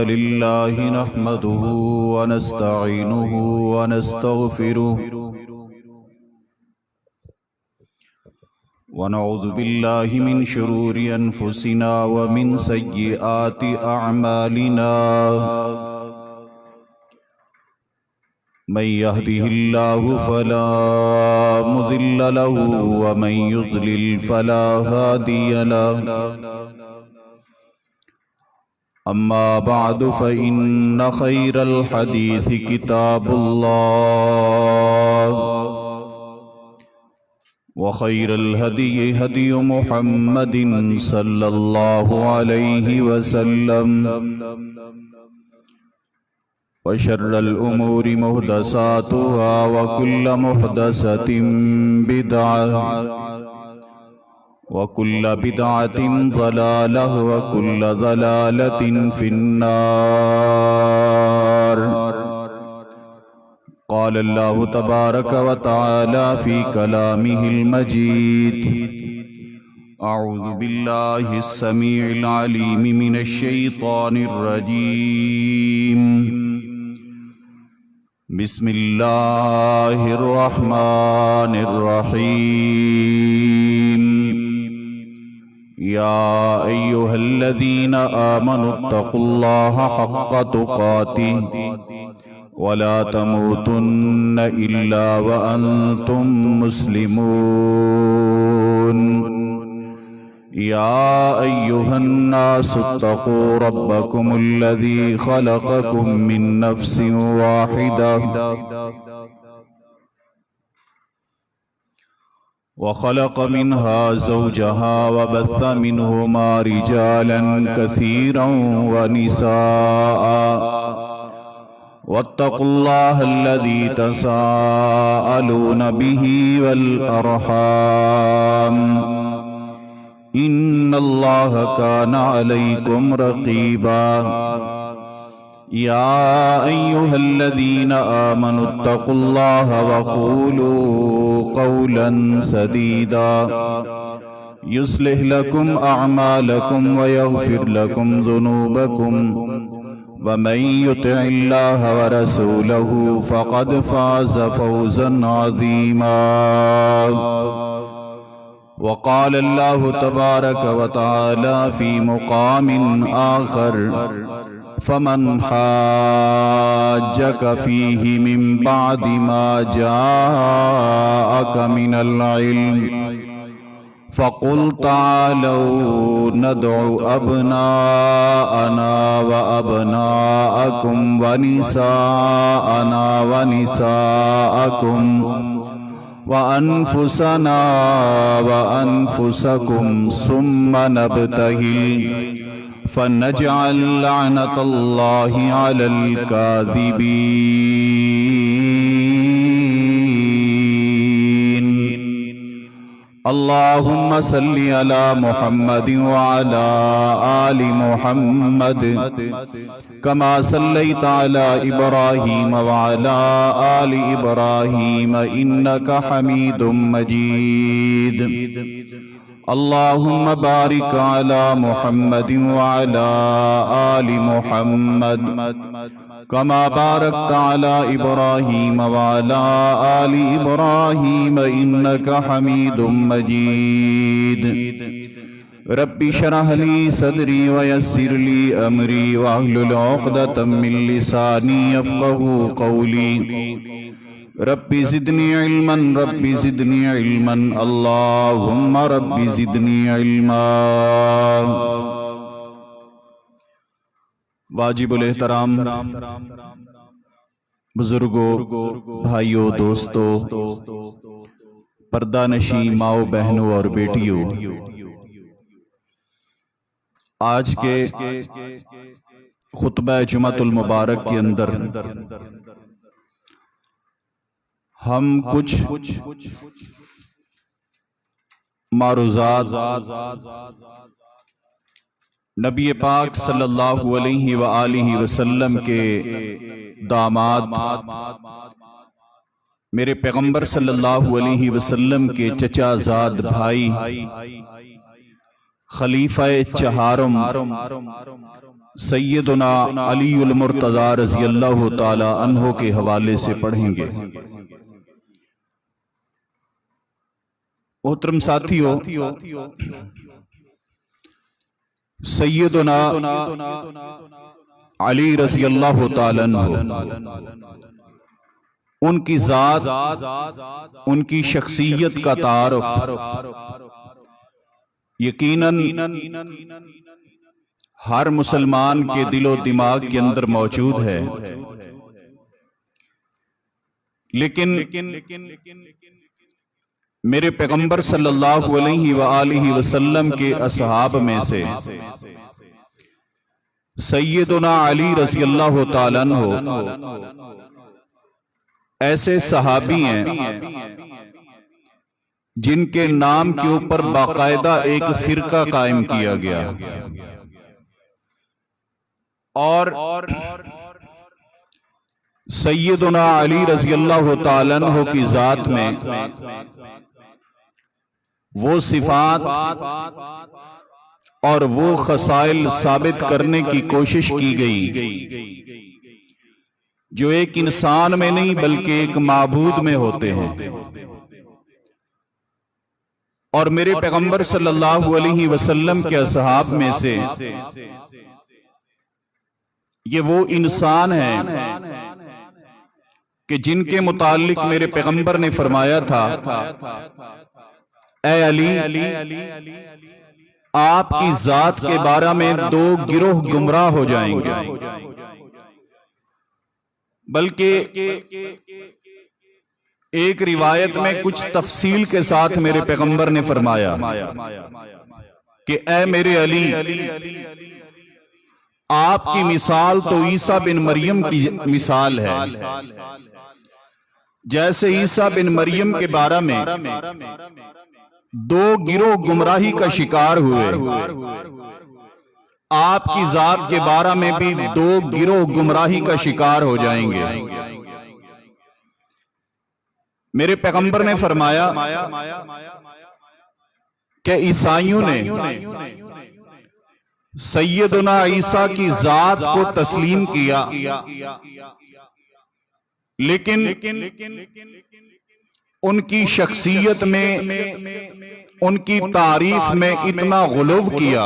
لله نحمده ونستعينه ونستغفره ونعوذ بالله من شرور أنفسنا ومن سيئات أعمالنا من يهده الله فلا مضل له ومن يضلل فلا هادي له أما بعد فإن خير الحديث كتاب الله وخير الهدي هدي محمد صلى الله عليه وسلم وشر الأمور محدثاتها وكل محدثة بدعة وكل بدعة ضلالة وكل ضلالة في النار. قال الله تبارك وتعالى في كلامه المجيد: أعوذ بالله السميع العليم من الشيطان الرجيم. بسم الله الرحمن الرحيم. يا أيها الذين آمنوا اتقوا الله حق تقاته ولا تموتن إلا وأنتم مسلمون. يا أيها الناس اتقوا ربكم الذي خلقكم من نفس واحدة وخلق منها زوجها وبث منهما رجالا كثيرا ونساء واتقوا الله الذي تساءلون به والأرحام إن الله كان عليكم رقيبا. يا أيها الذين آمنوا اتقوا الله وقولوا قولا سديدا يصلح لكم أعمالكم ويغفر لكم ذنوبكم ومن يطع الله ورسوله فقد فاز فوزا عظيما. وقال الله تبارك وتعالى في مقام آخر: فمن حاجك فيه من بعد ما جاءك من العلم فقل تعالوا ندع أبناءنا وأبناءكم ونساءنا ونساءكم وأنفسنا وأنفسكم ثم نبتهل فنجعل لعنة الله على الكاذبين. اللهم صل على محمد وعلى آل محمد كما صليت على إبراهيم وعلى آل إبراهيم إنك حميد مجيد. اللهم بارك على محمد وعلى آل محمد كما باركت على إبراهيم وعلى آل إبراهيم إنك حميد مجيد. رب اشرح لي صدري ويسر لي أمري واحلل عقدة من لساني يفقهوا قولي. رب زدني علما رب زدني علما اللهم رب زدني علما. واجب الاحترام بزرگوں، بھائیوں، دوستوں، پردہ نشی ماؤں، بہنوں اور بیٹیوں، آج کے خطبہ جمعۃ المبارک کے اندر ہم کچھ معروضات نبی پاک صلی اللہ علیہ وآلہ وسلم کے داماد میرے پیغمبر صلی اللہ علیہ وسلم کے چچا زاد بھائی خلیفہ چہارم سیدنا علی المرتضی رضی اللہ تعالی عنہ کے حوالے سے پڑھیں گے۔ محترم ساتھیو، سیدنا علی رضی اللہ تعالی عنہ، ان کی ذات، ان کی شخصیت کا تعارف یقیناً ہر مسلمان کے دل و دماغ کے اندر موجود ہے، لیکن میرے پیغمبر صلی اللہ علیہ وآلہ وسلم کے اصحاب میں سے سیدنا علی رضی اللہ تعالیٰ عنہ ایسے صحابی ہیں جن کے نام کے اوپر باقاعدہ ایک فرقہ قائم کیا گیا، اور سیدنا علی رضی اللہ تعالیٰ عنہ کی ذات میں وہ صفات اور وہ خصائل ثابت کرنے کی کوشش کی گئی جو ایک انسان میں نہیں بلکہ ایک معبود میں ہوتے ہیں۔ اور میرے پیغمبر صلی اللہ علیہ وسلم کے اصحاب میں سے یہ وہ انسان ہیں کہ جن کے متعلق میرے پیغمبر نے فرمایا تھا، اے علی، آپ کی ذات کے بارے میں دو گروہ گمراہ ہو جائیں گے، بلکہ ایک روایت میں کچھ تفصیل کے ساتھ میرے پیغمبر نے فرمایا کہ اے میرے علی، آپ کی مثال تو عیسیٰ بن مریم کی مثال ہے، جیسے عیسیٰ بن مریم کے بارے میں دو گروہ گمراہی کا شکار ہوئے، آپ کی ذات کے بارے میں بھی دو گروہ گمراہی کا شکار ہو جائیں گے۔ میرے پیغمبر نے فرمایا کہ عیسائیوں نے سیدنا عیسیٰ کی ذات کو تسلیم کیا، لیکن ان کی شخصیت میں، ان کی تعریف میں اتنا غلو کیا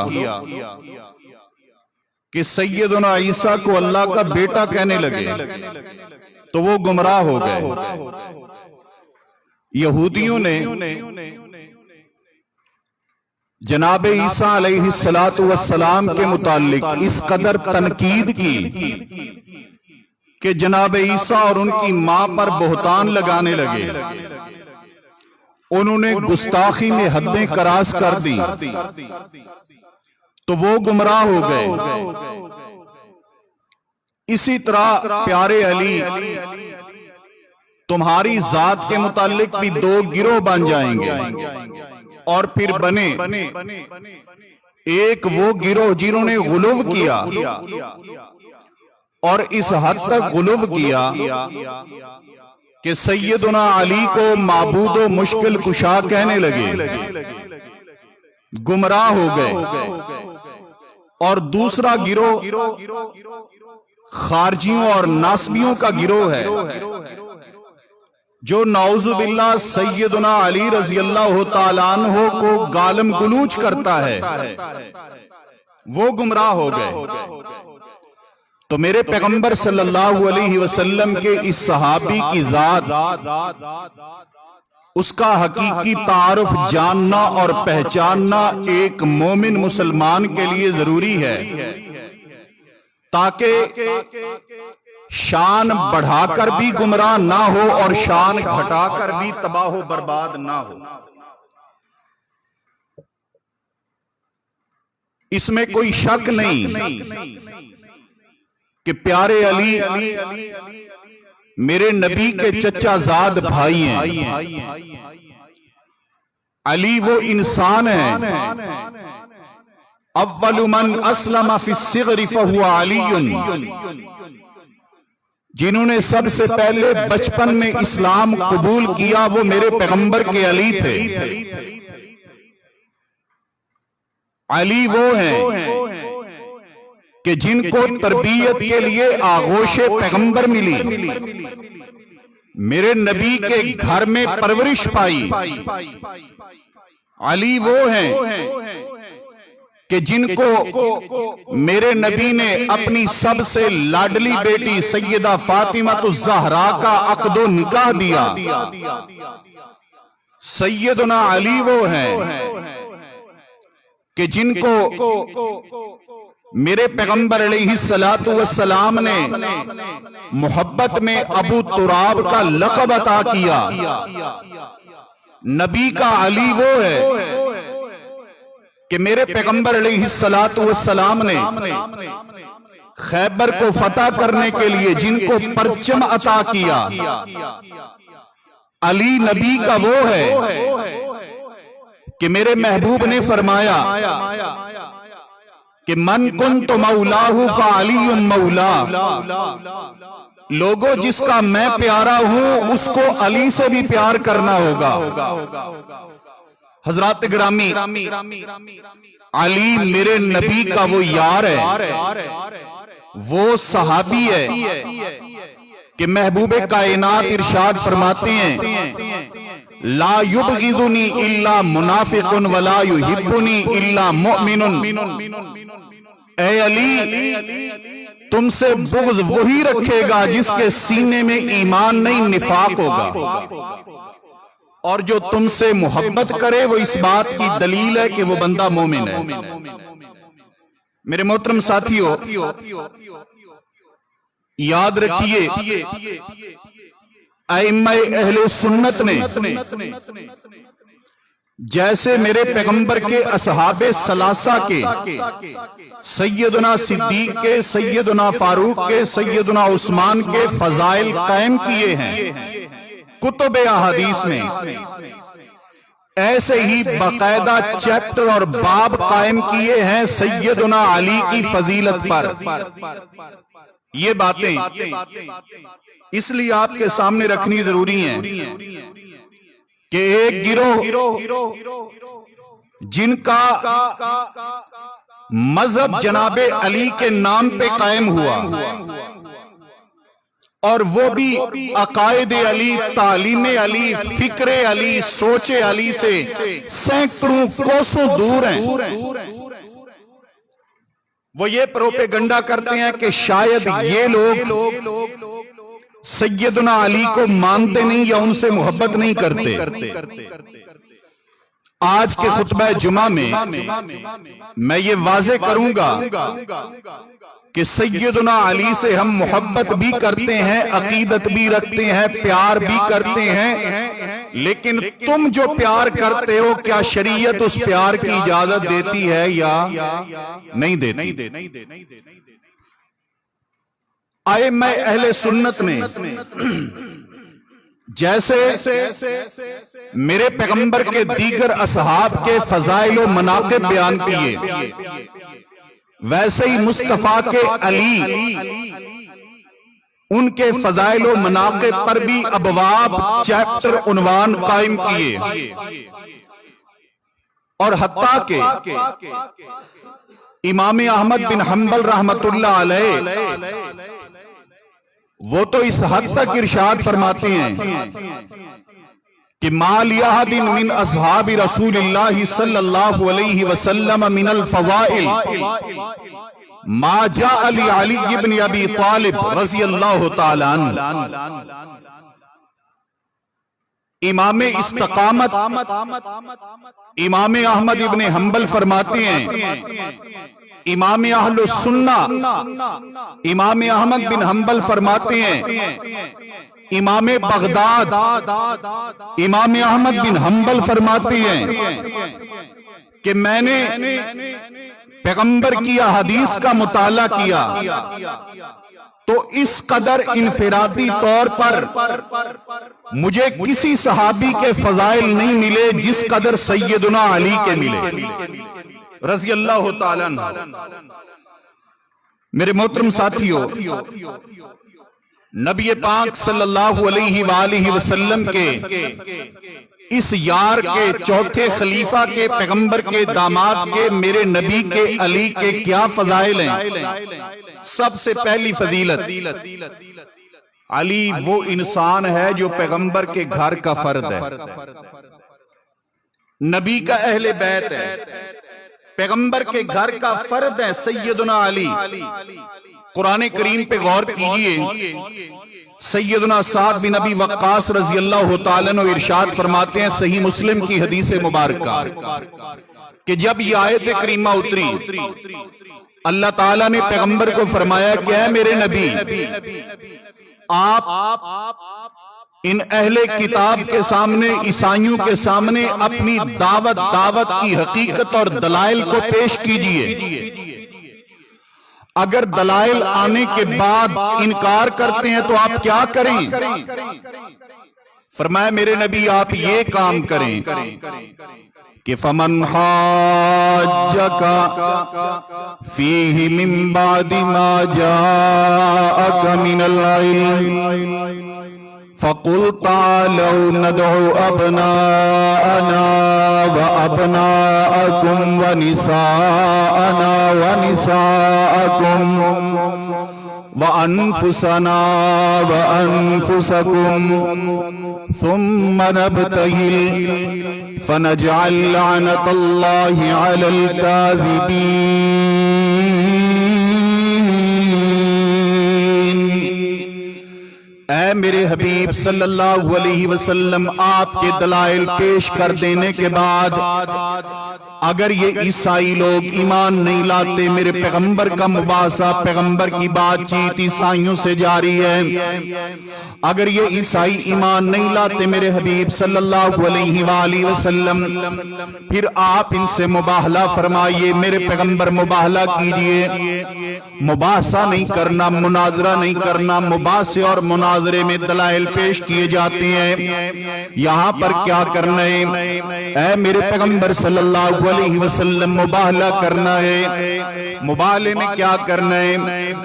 کہ سیدنا عیسیٰ کو اللہ کا بیٹا کہنے لگے، تو وہ گمراہ ہو گئے۔ یہودیوں نے جناب عیسیٰ علیہ السلام کے متعلق اس قدر تنقید کی کہ جناب عیسیٰ اور ان کی ماں پر بہتان لگانے لگے، انہوں نے گستاخی میں حدیں کراس کر دی، تو وہ گمراہ ہو گئے۔ اسی طرح پیارے علی، تمہاری ذات کے متعلق بھی دو گروہ بن جائیں گے، اور پھر بنے ایک وہ گروہ جنہوں نے غلو کیا، اور اس حد تک غلو کیا کہ سیدنا علی کو معبود و مشکل کشا کہنے لگے، گمراہ ہو گئے۔ اور دوسرا گروہ خارجیوں اور ناسبیوں کا گروہ ہے جو نعوذ باللہ سیدنا علی رضی اللہ تعالیٰ عنہ کو گالم گلوچ کرتا ہے، وہ گمراہ ہو گئے۔ تو میرے پیغمبر صلی اللہ علیہ وسلم کے اس صحابی کی ذات، اس کا حقیقی تعارف جاننا اور پہچاننا ایک مومن مسلمان کے لیے ضروری ہے، تاکہ شان بڑھا کر بھی گمراہ نہ ہو اور شان گھٹا کر بھی تباہ و برباد نہ ہو۔ اس میں کوئی شک نہیں کہ پیارے علی میرے نبی کے چچا زاد بھائی ہیں۔ علی وہ انسان ہیں، اول من اسلم فی الصغر فہو علی، جنہوں نے سب سے پہلے بچپن میں اسلام قبول کیا وہ میرے پیغمبر کے علی تھے۔ علی وہ ہیں کہ جن کو تربیت کے لیے آغوش پیغمبر ملی، میرے نبی کے گھر میں پرورش پائی، علی وہ ہیں کہ جن کو میرے نبی نے اپنی سب سے لاڈلی بیٹی سیدہ فاطمہ الزہرا کا عقد و نکاح دیا۔ سیدنا علی وہ ہیں کہ جن کو میرے پیغمبر علیہ السلام نے محبت میں ابو تراب کا لقب عطا کیا۔ نبی کا علی وہ ہے کہ میرے پیغمبر علیہ السلام نے خیبر کو فتح کرنے کے لیے جن کو پرچم عطا کیا، علی نبی کا وہ ہے کہ میرے محبوب نے فرمایا کہ من کنت مولاہ فعلی مولا، لوگوں جس کا میں پیارا ہوں اس کو علی سے بھی پیار کرنا ہوگا۔ حضرات گرامی، علی میرے نبی کا وہ یار ہے، وہ صحابی ہے کہ محبوب کائنات ارشاد فرماتے ہیں لا یبغضنی الا منافق ولا یحبنی الا مؤمن۔ اے علی، تم سے بغض وہی رکھے گا جس کے سینے میں ایمان نہیں، نفاق ہوگا، اور جو تم سے محبت کرے وہ اس بات کی دلیل ہے کہ وہ بندہ مومن ہے۔ میرے محترم ساتھیو، یاد رکھیے ائمہ اہل سنت نے جیسے میرے پیغمبر کے اصحاب ثلاثہ کے، سیدنا صدیق کے، سیدنا فاروق کے، سیدنا عثمان کے فضائل قائم کیے ہیں کتب احادیث میں، ایسے ہی باقاعدہ چیپٹر اور باب قائم کیے ہیں سیدنا علی کی فضیلت پر۔ یہ باتیں اس لیے آپ کے سامنے رکھنی ضروری ہیں کہ ایک گروہ جن کا مذہب جناب علی کے نام پہ قائم ہوا، اور وہ بھی عقائد علی، تعلیم علی، فکر علی، سوچ علی سے سینکڑوں کوسوں دور ہیں، وہ یہ پروپیگنڈا کرتے ہیں کہ شاید یہ لوگ سیدنا علی کو مانتے نہیں یا ان سے محبت نہیں کرتے۔ آج کے خطبہ جمعہ میں یہ واضح کروں گا کہ سیدنا علی سے ہم محبت بھی کرتے ہیں، عقیدت بھی رکھتے ہیں، پیار بھی کرتے ہیں، لیکن تم جو پیار کرتے ہو کیا شریعت اس پیار کی اجازت دیتی ہے یا نہیں دیتی؟ ائمہ اہل سنت نے جیسے میرے پیغمبر کے دیگر اصحاب کے فضائل و مناقب بیان کیے، ویسے ہی مصطفیٰ کے علی ان کے فضائل و مناقب پر بھی ابواب، چیپٹر، عنوان قائم کیے، اور حتیٰ کہ امام احمد بن حنبل رحمت اللہ علیہ وہ تو اس حد تک ارشاد فرماتے ہیں کہ ما لأحد من اصحاب رسول اللہ صلی اللہ علیہ وسلم من الفضائل ما جاء لعلی بن ابی طالب رضی اللہ تعالی عنہ۔ امام استقامت امام احمد ابن حنبل فرماتے ہیں، امام اہل السنہ امام احمد بن حنبل فرماتے ہیں، امام بغداد امام احمد بن حنبل فرماتے ہیں کہ میں نے پیغمبر کی احادیث کا مطالعہ کیا تو اس قدر انفرادی طور پر مجھے کسی صحابی کے فضائل نہیں ملے جس قدر سیدنا علی کے ملے رضی اللہ تعالیٰ عنہ۔ میرے محترم ساتھیو، نبی پاک صلی اللہ علیہ وآلہ وسلم کے اس یار کے چوتھے خلیفہ کے پیغمبر کے داماد کے میرے نبی کے علی کے کیا فضائل ہیں؟ سب سے پہلی فضیلت، علی وہ انسان ہے جو پیغمبر کے گھر کا فرد ہے، نبی کا اہل بیت ہے، پیغمبر کے گھر کا فرد ہے سیدنا علی۔ قرآن کریم پہ غور کیجئے، سیدنا سعد بن ابی وقاص رضی اللہ تعالیٰ عنہ ارشاد فرماتے ہیں صحیح مسلم کی حدیث مبارکہ کہ جب یہ آیت کریمہ اتری، اللہ تعالیٰ نے پیغمبر کو فرمایا کہ اے میرے نبی، آپ ان اہل کتاب کے سامنے، عیسائیوں کے سامنے اپنی دعوت کی حقیقت اور دلائل کو پیش کیجئے۔ اگر دلائل آنے کے بعد انکار کرتے ہیں تو آپ کیا کریں؟ فرمایا میرے نبی آپ یہ کام کریں کہ فَمَنْ حَاجَّكَ فِيهِ مِن بَعْدِ مَا جَاءَكَ مِنَ الْعِلْمِ فَقُلْ تَعَالَوْا نَدْعُ أَبْنَاءَنَا وَأَبْنَاءَكُمْ وَنِسَاءَنَا وَنِسَاءَكُمْ وَأَنفُسَنَا وَأَنفُسَكُمْ ثُمَّ نَبْتَهِلْ فَنَجْعَلْ لَعْنَةَ اللَّهِ عَلَى الْكَاذِبِينَ۔ اے میرے حبیب صلی اللہ علیہ وسلم، آپ کے دلائل پیش کر دینے کے بعد اگر یہ عیسائی لوگ ایمان نہیں لاتے، میرے پیغمبر کا مباحثہ، پیغمبر کی بات چیت عیسائیوں سے جاری ہے، اگر یہ عیسائی ایمان نہیں لاتے میرے حبیب صلی اللہ علیہ وآلہ وسلم، پھر آپ ان سے مباہلہ فرمائیے، میرے پیغمبر مباہلہ کیجئے۔ مباحثہ نہیں کرنا، مناظرہ نہیں کرنا، مباحثے اور مناظرے میں دلائل پیش کیے جاتے ہیں۔ یہاں پر کیا کرنا ہے؟ اے میرے پیغمبر صلی اللہ علیہ وسلم مباہلہ کرنا ہے۔ مباہلے میں کیا کرنا ہے؟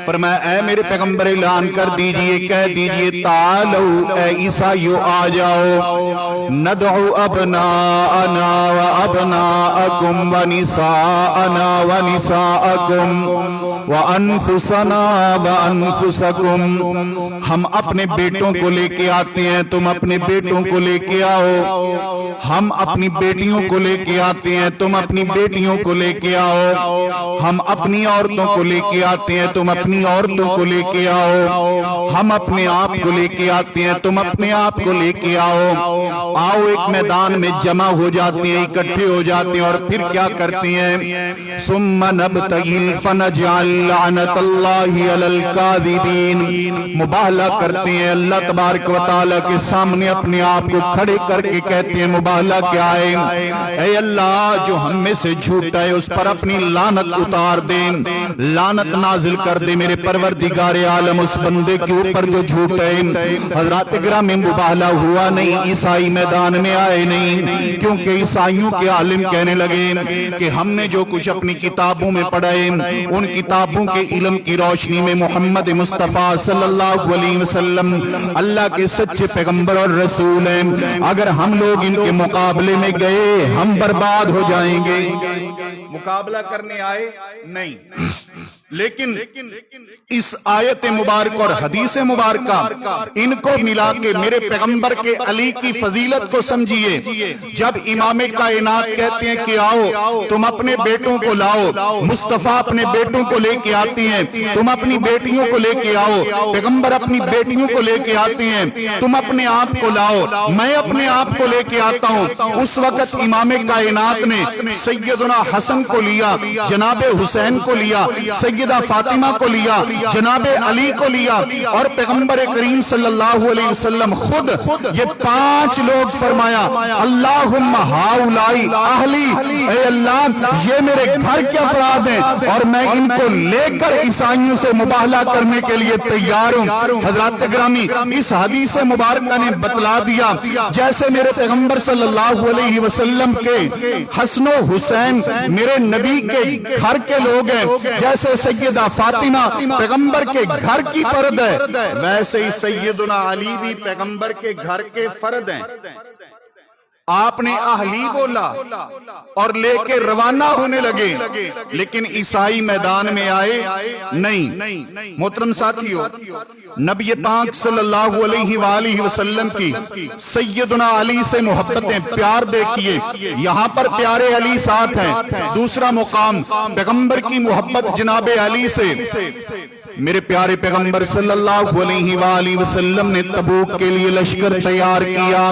فرمایا اے میرے پیغمبر اعلان کر دیجئے، کہہ دیجئے تعالو اے عیسائیو آ جاؤ، ندعو ابناءنا و ابناءکم و نساءنا و نساءکم و انفسنا و انفسکم، ہم اپنے بیٹوں کو لے کے آتے ہیں، تم اپنے بیٹوں کو لے کے آؤ، ہم اپنی بیٹیوں کو لے کے آتے ہیں، تم اپنی بیٹیوں کو لے کے آؤ، ہم اپنی عورتوں کو لے کے آتے ہیں، تم اپنی عورتوں کو لے کے آؤ، ہم اپنے آپ کو لے کے آتے ہیں، تم اپنے آپ کو لے کے آؤ۔ آؤ ایک میدان میں جمع ہو جاتے ہیں، اکٹھے ہو جاتے ہیں، اور پھر کیا کرتے ہیں؟ ثم نبتہل فنجعل لعنت اللہ علی الکاذبین، مباہلہ کرتے ہیں، اللہ تبارک و تعالیٰ کے سامنے اپنے آپ کو کھڑے کر کے کہتے ہیں مباہلہ کیا ہے؟ اے اللہ جو ہم میں سے جھوٹا ہے اس پر اپنی لعنت اتار دے، لعنت نازل کر دے میرے پروردگار عالم اس بندے کے اوپر جو جھوٹا ہے۔ حضرات گرامی مباہلہ ہوا نہیں، عیسائی میدان میں آئے نہیں، کیونکہ عیسائیوں کے عالم کہنے لگے کہ ہم نے جو کچھ اپنی کتابوں میں پڑھا ہے، ان کتابوں کے علم کی روشنی میں محمد مصطفیٰ صلی اللہ علیہ وسلم اللہ کے سچے پیغمبر اور رسول ہیں، اگر ہم لوگ ان کے مقابلے میں گئے ہم برباد ہو جائیں گے۔ مقابلہ کرنے آئے نہیں، لیکن اس آیت مبارک اور حدیث مبارکہ ان کو ملا کے میرے پیغمبر کے علی کی فضیلت کو سمجھیے۔ جب امام کائنات کہتے ہیں کہ آؤ تم اپنے بیٹوں کو لاؤ، مصطفیٰ اپنے بیٹوں کو لے کے آتے ہیں، تم اپنی بیٹیوں کو لے کے آؤ، پیغمبر اپنی بیٹیوں کو لے کے آتے ہیں، تم اپنے آپ کو لاؤ، میں اپنے آپ کو لے کے آتا ہوں۔ اس وقت امام کائنات نے سیدنا حسن کو لیا، جناب حسین کو لیا، سیدہ فاطمہ کو لیا، جناب علی کو لیا، اور پیغمبر کریم صلی اللہ علیہ وسلم خود یہ 5 لوگ فرمایا اللہم ہاؤلائی اہلی، اے اللہ یہ میرے گھر کے افراد ہیں اور میں ان کو لے کر عیسائیوں سے مباہلہ کرنے کے لیے تیار ہوں۔ حضرات گرامی اس حدیث مبارکہ نے بتلا دیا جیسے میرے پیغمبر صلی اللہ علیہ وسلم کے حسن و حسین میرے نبی کے گھر کے لوگ ہیں، جیسے سیدہ فاطمہ پیغمبر کے گھر کی فرد ہے، ویسے ہی سیدنا علی بھی پیغمبر کے گھر کے فرد ہیں۔ آپ نے اہلی بولا اور لے کے روانہ ہونے لگے، لیکن عیسائی میدان میں آئے نہیں۔ محترم ساتھیو، نبی پاک صلی اللہ علیہ وآلہ وسلم کی سیدنا علی سے محبتیں، پیار دیکھیے، یہاں پر پیارے علی ساتھ ہیں۔ دوسرا مقام پیغمبر کی محبت جناب علی سے۔ میرے پیارے پیغمبر صلی اللہ علیہ وآلہ وسلم نے تبوک کے لیے لشکر تیار کیا۔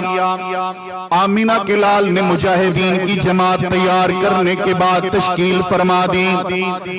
آمینہ کے لال نے مجاہدین کی جماعت تیار کرنے کے بعد تشکیل فرما دی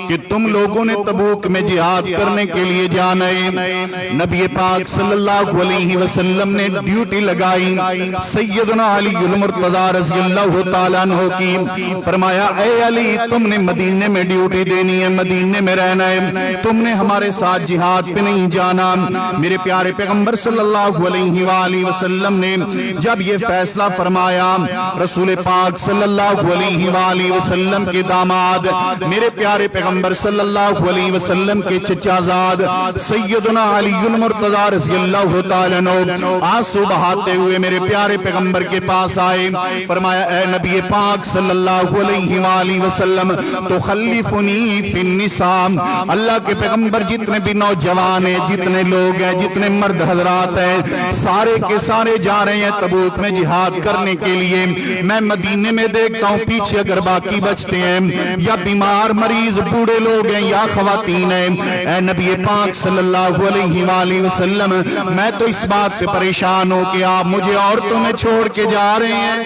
کہ تم لوگوں نے تبوک میں جہاد کرنے کے لیے جانا ہے۔ نبی پاک صلی اللہ علیہ وسلم نے ڈیوٹی لگائی سیدنا علی المرتضی رضی اللہ تعالیٰ عنہ کی۔ فرمایا اے علی، تم نے مدینے میں ڈیوٹی دینی ہے، مدینے میں رہنا ہے، تم نے ہمارے ساتھ جہاد پہ نہیں جانا۔ میرے پیارے پیغمبر صلی اللہ علیہ وآلہ وسلم نے جب یہ فیصلہ فرمایا، رسول پاک صلی اللہ علیہ وآلہ وسلم کے داماد، میرے پیارے پیغمبر صلی اللہ علیہ وسلم کے چچا زاد سیدنا علی المرتضی رضی اللہ تعالیٰ عنہ آنسو بہاتے ہوئے میرے پیارے پیغمبر کے پاس آئے۔ فرمایا اے نبی پاک صلی اللہ علیہ وآلہ وسلم تخلفنی فی النساء، اللہ کے پیغمبر جتنے بھی نوجوان ہیں، جتنے لوگ ہیں، جتنے مرد حضرات ہیں، سارے کے سارے جا رہے ہیں تبوک میں جہاد کرنے کے لیے۔ میں مدینے میں دیکھتا ہوں پیچھے اگر باقی بچتے ہیں یا بیمار مریض بوڑھے لوگ ہیں یا خواتین ہیں۔ اے نبی پاک صلی اللہ علیہ وآلہ وسلم، میں تو اس بات پہ پریشان ہوں کہ آپ مجھے عورتوں میں چھوڑ کے جا رہے ہیں۔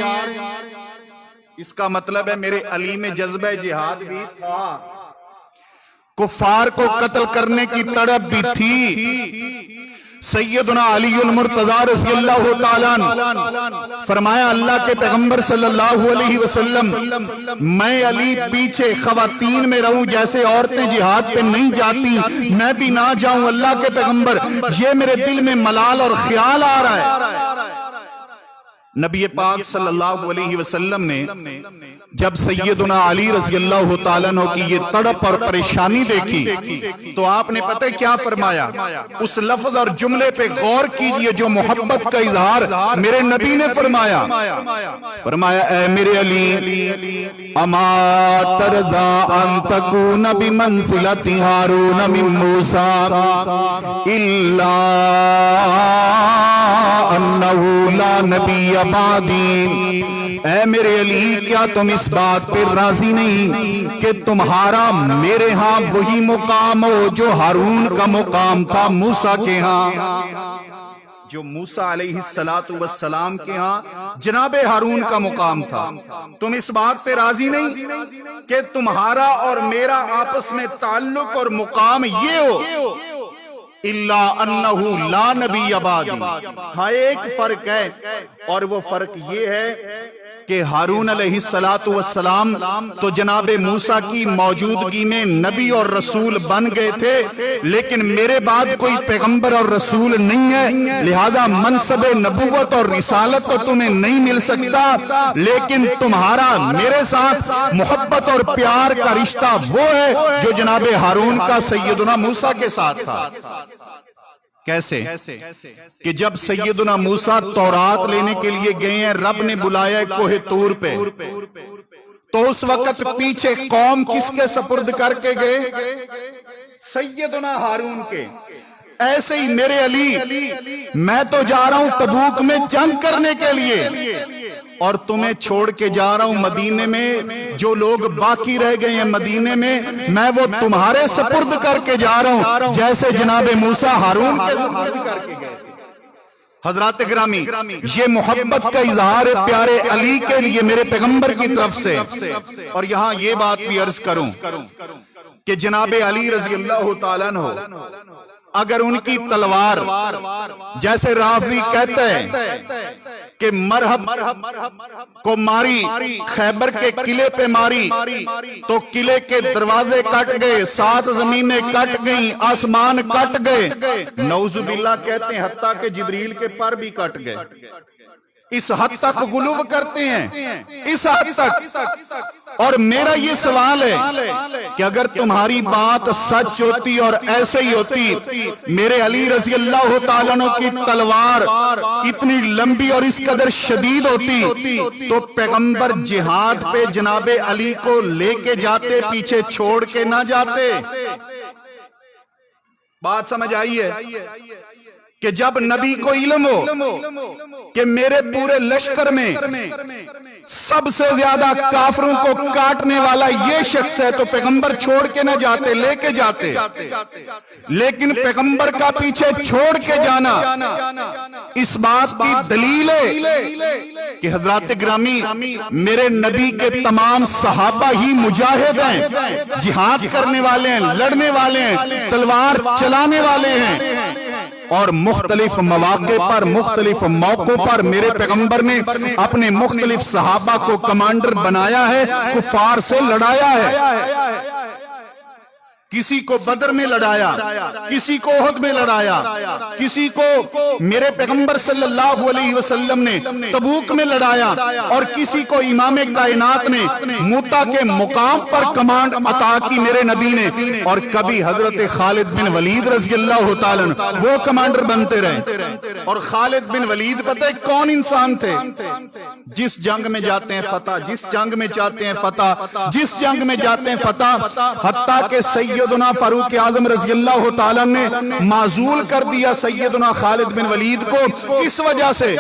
اس کا مطلب ہے میرے علی میں جذبہ جہاد بھی تھا، کفار کو قتل کرنے کی تڑپ بھی تھی۔ سیدنا علی المرتضی رضی اللہ تعالیٰ فرمایا اللہ کے پیغمبر صلی اللہ علیہ وسلم، میں علی پیچھے خواتین میں رہوں، جیسے عورتیں جہاد پہ نہیں جاتی میں بھی نہ جاؤں۔ اللہ کے پیغمبر، یہ میرے دل میں ملال اور خیال آ رہا ہے۔ نبی پاک صلی اللہ علیہ وسلم نے جب سیدنا علی رضی اللہ تعالیٰ عنہ کی یہ تڑپ اور پریشانی دیکھی تو آپ نے پتہ کیا فرمایا؟ اس لفظ اور جملے پہ غور کیجئے جو محبت کا اظہار میرے نبی نے فرمایا۔ فرمایا اے میرے علی، اما ترضا ان تکون بمنزلت ہارون من موسیٰ الا انہو لا نبی بعدی۔ اے میرے علی، کیا تم اس بات پر راضی نہیں کہ تمہارا میرے ہاں وہی مقام ہو جو ہارون کا مقام تھا موسیٰ کے ہاں؟ جو موسیٰ علیہ السلام کے ہاں جناب ہارون کا مقام تھا، تم اس بات پہ راضی نہیں کہ تمہارا اور میرا آپس میں تعلق اور مقام یہ ہو؟ اللہ انہو لا نبی بعدی۔ ہاں ایک فرق ہے، اور وہ فرق یہ ہے کہ ہارون علیہ السلام تو جناب موسیٰ کی موجودگی میں نبی اور رسول بن گئے تھے، لیکن میرے بعد کوئی پیغمبر اور رسول نہیں ہے، لہذا منصب نبوت اور رسالت تو تمہیں نہیں مل سکتا، لیکن تمہارا میرے ساتھ محبت اور پیار کا رشتہ وہ ہے جو جناب ہارون کا سیدنا موسیٰ کے ساتھ تھا۔ کیسے کہ جب سیدنا موسیٰ تورات لینے کے لیے گئے ہیں، رب نے بلایا کوہ طور پہ، تو اس وقت پیچھے قوم کس کے سپرد کر کے گئے؟ سیدنا ہارون کے۔ ایسے ہی میرے علی، میں تو جا رہا ہوں تبوک میں جنگ کرنے کے لیے، اور تمہیں چھوڑ کے جا رہا ہوں مدینے میں، جو لوگ باقی رہ گئے ہیں مدینے میں وہ تمہارے سپرد کر کے جا رہا ہوں، جیسے جناب موسیٰ ہارون کے سپرد کر کے گئے تھے۔ حضرات گرامی، یہ محبت کا اظہار ہے پیارے علی کے لیے میرے پیغمبر کی طرف سے۔ اور یہاں یہ بات بھی عرض کروں کہ جناب علی رضی اللہ تعالیٰ عنہ اگر ان کی تلوار، جیسے رافضی کہتے ہیں کہ مرحب کو ماری، خیبر کے قلعے پہ ماری تو قلعے کے دروازے کٹ گئے، 7 زمینیں کٹ گئیں، آسمان کٹ گئے، نعوذ باللہ کہتے ہیں حتیٰ کہ جبریل کے پر بھی کٹ گئے۔ اس حد تک غلو کرتے ہیں، اس حد تک۔ اور میرا یہ سوال ہے کہ اگر تمہاری بات سچ ہوتی اور ایسے ہی ہوتی، میرے علی رضی اللہ تعالیٰ عنہ کی تلوار اتنی لمبی اور اس قدر شدید ہوتی تو پیغمبر جہاد پہ جناب علی کو لے کے جاتے، پیچھے چھوڑ کے نہ جاتے۔ بات سمجھ آئی ہے کہ جب نبی کو علم ہو کہ میرے پورے لشکر میں سب سے زیادہ کافروں کو کاٹنے والا یہ شخص ہے، تو پیغمبر چھوڑ کے نہ جاتے، لے کے جاتے۔ لیکن پیغمبر کا پیچھے چھوڑ کے جانا اس بات کی دلیل ہے کہ حضرات گرامی، میرے نبی کے تمام صحابہ ہی مجاہد ہیں، جہاد کرنے والے ہیں، لڑنے والے ہیں، تلوار چلانے والے ہیں، اور مختلف مواقع پر، مختلف موقعوں پر میرے پیغمبر نے اپنے مختلف صحابہ کو کمانڈر بنایا ہے، کفار سے لڑایا ہے۔ کسی کو بدر میں لڑایا، کسی کو احد میں لڑایا، کسی کو میرے پیغمبر صلی اللہ علیہ وسلم نے تبوک میں لڑایا، اور کسی کو امام کائنات نے موتا کے مقام پر کمانڈ عطا کی میرے نبی نے، اور کبھی حضرت خالد بن ولید رضی اللہ تعالیٰ عنہ وہ کمانڈر بنتے رہے۔ اور خالد بن ولید پتہ ہے کون انسان تھے؟ جس جنگ میں جاتے ہیں فتح، جس جنگ میں چاہتے ہیں فتح، جس جنگ میں جاتے ہیں فتح، حتیٰ کہ سیدنا فاروق اعظم رضی اللہ تعالیٰ نے معزول کر دیا سیدنا خالد بن ولید کو، اس وجہ سے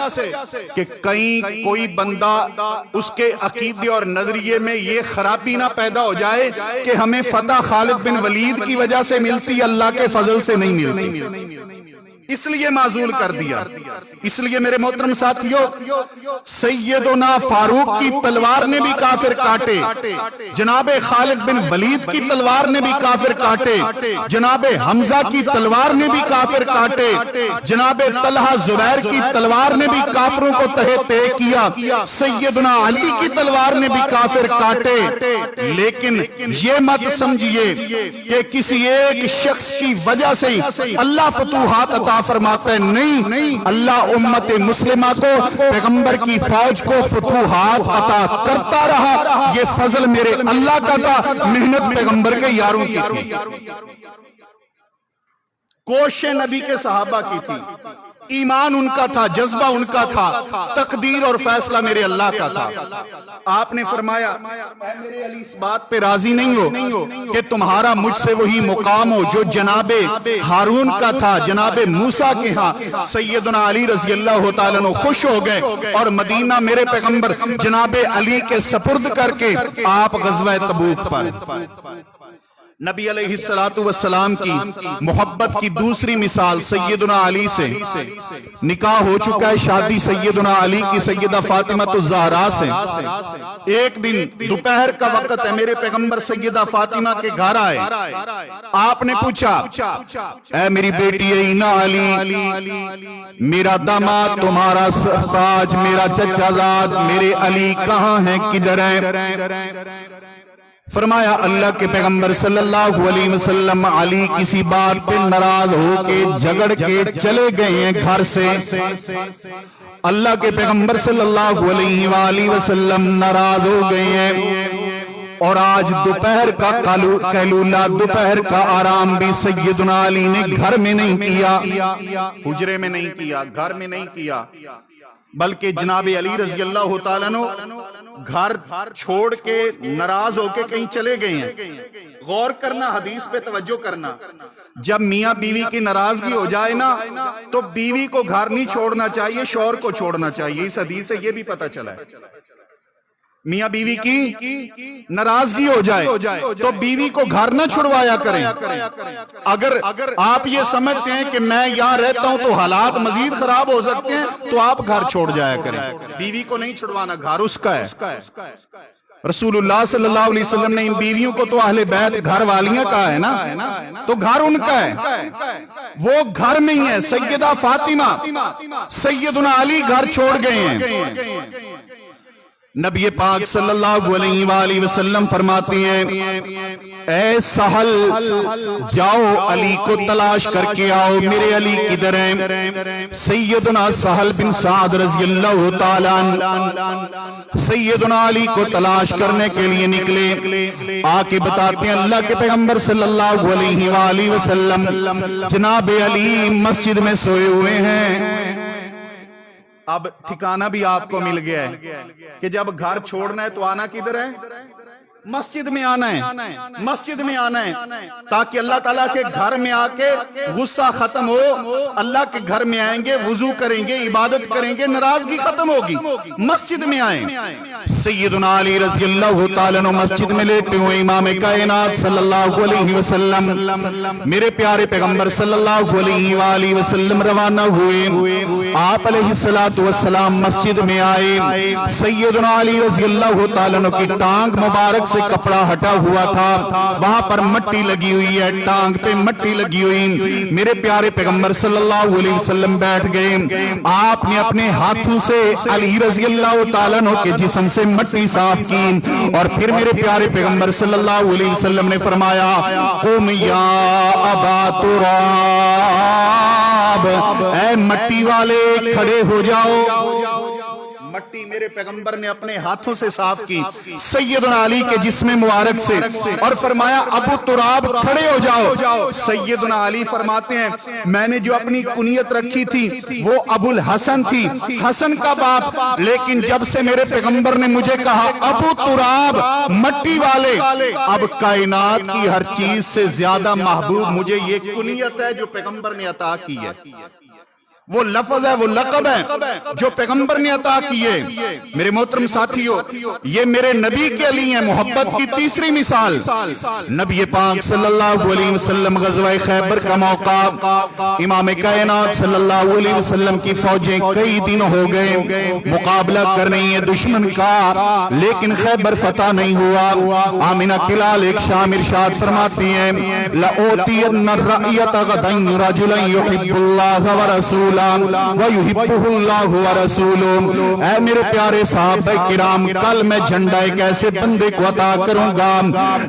کہ کہیں کوئی بندہ اس کے عقیدے اور نظریے میں یہ خرابی نہ پیدا ہو جائے کہ ہمیں فتح خالد بن ولید کی وجہ سے ملتی، اللہ کے فضل سے نہیں ملتی، اس لیے معزول کر دیا۔ اس لیے میرے محترم ساتھیوں، سیدنا فاروق کی تلوار نے بھی کافر کاٹے، جناب خالد بن ولید کی تلوار نے بھی کافر کاٹے، جناب حمزہ کی تلوار نے بھی کافر کاٹے، جناب طلحہ زبیر کی تلوار نے بھی کافروں کو تہہ تہہ کیا، سیدنا علی کی تلوار نے بھی کافر کاٹے۔ لیکن یہ مت سمجھیے کہ کسی ایک شخص کی وجہ سے اللہ فتوحات عطا فرماتا ہے، نہیں، اللہ امت مسلمہ کو، پیغمبر کی فوج کو فتوحات عطا کرتا رہا۔ یہ فضل میرے اللہ کا تھا، محنت پیغمبر کے یاروں کی تھی، کوشش نبی کے صحابہ کی تھی، ایمان ان کا تھا، جذبہ ان کا تھا، تقدیر اور فیصلہ میرے اللہ کا تھا۔ آپ نے فرمایا اے میرے علی، اس بات پہ راضی نہیں ہو کہ تمہارا مجھ سے وہی مقام ہو جو جناب ہارون کا تھا، جناب موسیٰ کے ہاں۔ سیدنا علی رضی اللہ تعالیٰ عنہ خوش ہو گئے اور مدینہ میرے پیغمبر جناب علی کے سپرد کر کے آپ غزوہ تبوک پر۔ نبی علیہ السلام کی محبت کی دوسری مثال سیدنا علی سے، نکاح ہو چکا ہے، شادی سیدنا علی کی سیدہ فاطمہ الزہرا سے۔ ایک دن دوپہر کا وقت ہے، میرے پیغمبر سیدہ فاطمہ کے گھر آئے، آپ نے پوچھا اے میری بیٹی اینا علی، میرا داماد تمہارا سرتاج، میرا چچا زاد میرے علی کہاں ہیں، کدھر ہیں؟ فرمایا اللہ کے پیغمبر صلی اللہ علیہ وسلم علی کسی بات پہ ناراض ہو کے جھگڑ کے چلے گئے ہیں گھر سے۔ اللہ کے پیغمبر صلی اللہ علیہ وآلہ وسلم ناراض ہو گئے ہیں، اور آج دوپہر کا قیلولہ، دوپہر کا آرام بھی سیدنا علی نے گھر میں نہیں کیا، حجرے میں نہیں کیا، گھر میں نہیں کیا، بلکہ جناب علی رضی اللہ تعالیٰ عنہ گھر چھوڑ کے ناراض ہو کے کہیں چلے گئے ہیں۔ غور کرنا، حدیث پہ توجہ کرنا، جب میاں بیوی کی ناراضگی ہو جائے نا تو بیوی کو گھر نہیں چھوڑنا چاہیے، شوہر کو چھوڑنا چاہیے۔ اس حدیث سے یہ بھی پتہ چلا ہے، میاں بیوی کی ناراضگی ہو جائے تو بیوی کو گھر نہ چھڑوایا کریں۔ اگر آپ یہ سمجھتے ہیں کہ میں یہاں رہتا ہوں تو حالات مزید خراب ہو سکتے ہیں تو آپ گھر چھوڑ جایا کریں، بیوی کو نہیں چھڑوانا، گھر اس کا ہے۔ رسول اللہ صلی اللہ علیہ وسلم نے ان بیویوں کو تو اہل بیت گھر والیاں کہا ہے نا، تو گھر ان کا ہے، وہ گھر میں ہی ہے۔ سیدہ فاطمہ، سیدنا علی گھر چھوڑ گئے ہیں، نبی پاک صلی اللہ علیہ وآلہ وسلم فرماتی ہیں اے سہل جاؤ علی کو تلاش کر کے آؤ، میرے علی کدھر ہیں؟ سیدنا سہل بن سعد رضی اللہ تعالیٰ عنہ سیدنا علی کو تلاش کرنے کے لیے نکلے، آ کے بتاتے ہیں اللہ کے پیغمبر صلی اللہ علیہ وآلہ وسلم جناب علی مسجد میں سوئے ہوئے ہیں۔ اب ٹھکانہ بھی آپ کو مل گیا ہے کہ جب گھر چھوڑنا ہے تو آنا کدھر ہے؟ مسجد میں آنا ہے، مسجد میں آنا ہے، تاکہ اللہ تعالیٰ کے گھر میں آ کے غصہ ختم ہو۔ اللہ کے گھر میں آئیں گے، وضو کریں گے، عبادت کریں گے، ناراضگی ختم ہوگی۔ مسجد میں آئیں۔ سیدنا علی رضی اللہ تعالیٰ عنہ مسجد میں لیٹے ہوئے امام کائنات صلی اللہ علیہ وسلم، میرے پیارے پیغمبر صلی اللہ علیہ وآلہ وسلم روانہ ہوئے۔ آپ علیہ السلام مسجد میں آئے۔ سیدنا علی رضی اللہ تعالیٰ عنہ کی ٹانگ مبارک سے کپڑا ہٹا ہوا تھا، وہاں پر مٹی لگی ہوئی ہے، ٹانگ پہ مٹی لگی ہوئی۔ میرے پیارے پیغمبر صلی اللہ علیہ وسلم بیٹھ گئے۔ آپ نے اپنے ہاتھوں سے علی رضی اللہ تعالیٰ عنہ کے جسم سے مٹی صاف کی، اور پھر میرے پیارے پیغمبر صلی اللہ علیہ وسلم نے فرمایا قم یا ابا تراب، اے مٹی والے کھڑے ہو جاؤ۔ مٹی میرے پیغمبر نے اپنے ہاتھوں سے صاف کی سیدنا علی کے جسم مبارک سے، اور فرمایا ابو تراب کھڑے ہو جاؤ۔ سیدنا علی فرماتے ہیں میں نے جو اپنی کنیت رکھی تھی وہ ابو الحسن تھی، حسن کا باپ، لیکن جب سے میرے پیغمبر نے مجھے کہا ابو تراب مٹی والے، اب کائنات کی ہر چیز سے زیادہ محبوب مجھے یہ کنیت ہے جو پیغمبر نے عطا کی ہے، وہ لفظ ہے، وہ لقب ہے جو پیغمبر نے عطا کیے۔ میرے محترم ساتھیو، یہ میرے نبی کے لیے محبت کی تیسری مثال۔ نبی پاک صلی اللہ علیہ وسلم غزوہ خیبر کا موقع، امام کائنات صلی اللہ علیہ وسلم کی فوجیں کئی دن ہو گئے مقابلہ کر رہی ہیں دشمن کا، لیکن خیبر فتح نہیں ہوا۔ آمنہ کلال ایک شام ارشاد فرماتی ہیں لَأُوتِيَنَّ الرَّأْيَةَ غَدًا رَجُلًا يُحِبُّ اللَّهَ وَرَسُولَهُ وَيُحِبُّهُ اللَّهُ وَرَسُولُهُ۔ اے میرے پیارے صحابہ کرام، کل میں جھنڈا ایک ایسے بندے کو عطا کروں گا،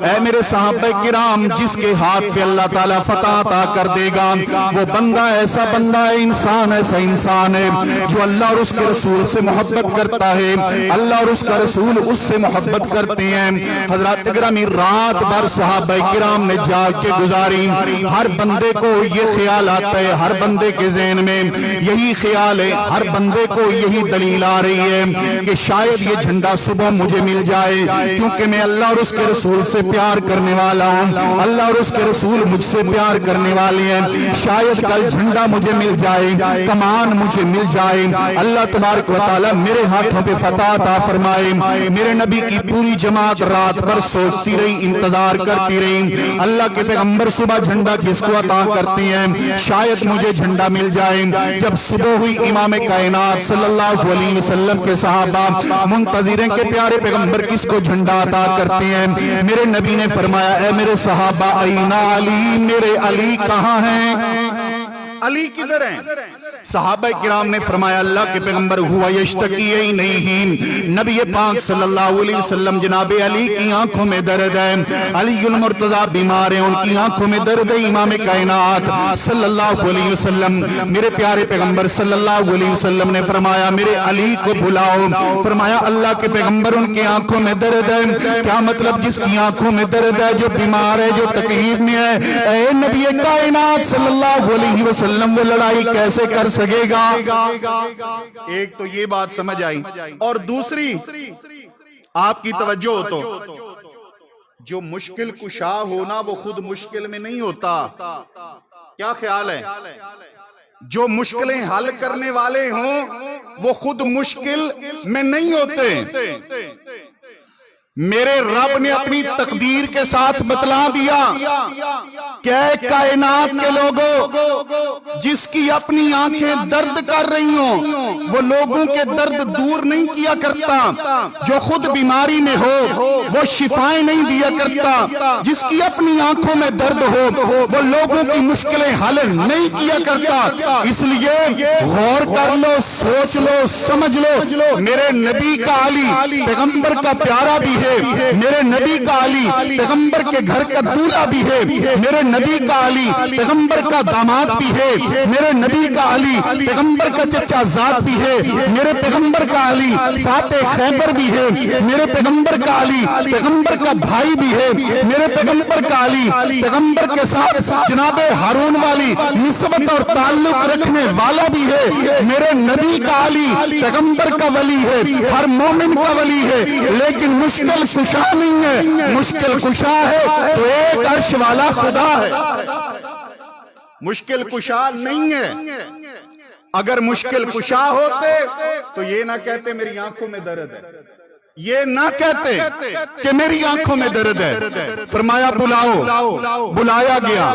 اے میرے صحابہ کرام، جس کے ہاتھ پہ اللہ تعالیٰ فتح عطا کر دے گا۔ وہ بندہ ایسا بندہ ہے، انسان ایسا انسان ہے جو اللہ اور اس کے رسول سے محبت کرتا ہے، اللہ اور اس کا رسول اس سے محبت کرتے ہیں۔ حضرات گرامی، رات بھر صحابہ کرام نے جاگ کے گزاری۔ ہر بندے کو یہ خیال آتا ہے، ہر بندے کے ذہن میں یہی خیال ہے، ہر بندے کو یہی دلیل آ رہی ہے کہ شاید یہ جھنڈا صبح مجھے مل جائے، کیونکہ میں اللہ اور اس کے رسول سے پیار کرنے والا ہوں، اللہ اور اس کے رسول مجھ سے پیار کرنے والے ہیں۔ شاید کل جھنڈا مجھے مل جائے، کمان مجھے مل جائے، اللہ تبارک و تعالیٰ میرے ہاتھوں پہ فتح عطا فرمائے۔ میرے نبی کی پوری جماعت رات بھر سوچتی رہی، انتظار کرتی رہی، اللہ کے پیغمبر صبح جھنڈا کس کو عطا کرتے ہیں، شاید مجھے جھنڈا مل جائے۔ جب صبح ہوئی، امام کائنات صلی اللہ علیہ وسلم کے صحابہ منتظر ہیں کہ پیارے پیغمبر کس کو جھنڈا عطا کرتے ہیں۔ میرے نبی نے فرمایا اے میرے صحابہ این علی، میرے علی کہاں ہیں؟ علی کدھر ہیں؟ صحابہ کرام نے فرمایا اللہ کے پیغمبر ہوا یشتکی نہیں۔ نبی پاک صلی اللہ علیہ وسلم جناب علی کی آنکھوں میں درد ہے، علی المرتضی بیمار ہیں، ان کی آنکھوں میں درد ہے۔ امام کائنات صلی اللہ علیہ وسلم، میرے پیارے پیغمبر صلی اللہ علیہ وسلم نے فرمایا میرے علی کو بلاؤ۔ فرمایا اللہ کے پیغمبر ان کی آنکھوں میں درد ہے۔ کیا مطلب؟ جس کی آنکھوں میں درد ہے، جو بیمار ہے، جو تکلیف میں ہے، اے نبی کائنات صلی اللہ علیہ وسلم وہ لڑائی کیسے کر سکے گا؟ ایک تو یہ بات سمجھ آئی، اور دوسری آپ کی توجہ ہو تو جو مشکل کشا ہونا وہ خود مشکل میں نہیں ہوتا۔ کیا خیال ہے؟ جو مشکلیں حل کرنے والے ہوں وہ خود مشکل میں نہیں ہوتے۔ میرے رب نے اپنی تقدیر کے ساتھ بتلا دیا کہ اے کائنات کے لوگوں، جس کی اپنی آنکھیں درد کر رہی ہوں وہ لوگوں کے درد دور نہیں کیا کرتا، جو خود بیماری میں ہو وہ شفائیں نہیں دیا کرتا، جس کی اپنی آنکھوں میں درد ہو وہ لوگوں کی مشکلیں حل نہیں کیا کرتا۔ اس لیے غور کر لو، سوچ لو، سمجھ لو، میرے نبی کا علی پیغمبر کا پیارا بھی ہے، میرے نبی کا علی پیغمبر کے گھر کا دولہا بھی ہے، میرے نبی کا علی پیغمبر کا داماد بھی ہے، میرے نبی کا علی پیغمبر کا چچا زاد بھی ہے، میرے پیغمبر کا علی فاتح خیبر بھی ہے، میرے پیغمبر کا علی پیغمبر کا بھائی بھی ہے، میرے پیغمبر کا علی پیغمبر کے ساتھ جناب ہارون والی نسبت اور تعلق رکھنے والا بھی ہے، میرے نبی کا علی پیغمبر کا ولی ہے، ہر مومن کا ولی ہے، لیکن مشکل کشا نہیں ہے، مشکل کشا ہے تو ایک عرش والا خدا ہے، مشکل کشا نہیں ہے۔ اگر مشکل کشا ہوتے تو یہ نہ کہتے میری آنکھوں میں درد ہے، یہ نہ کہتے کہ میری آنکھوں میں درد ہے۔ فرمایا بلاؤ، بلایا گیا،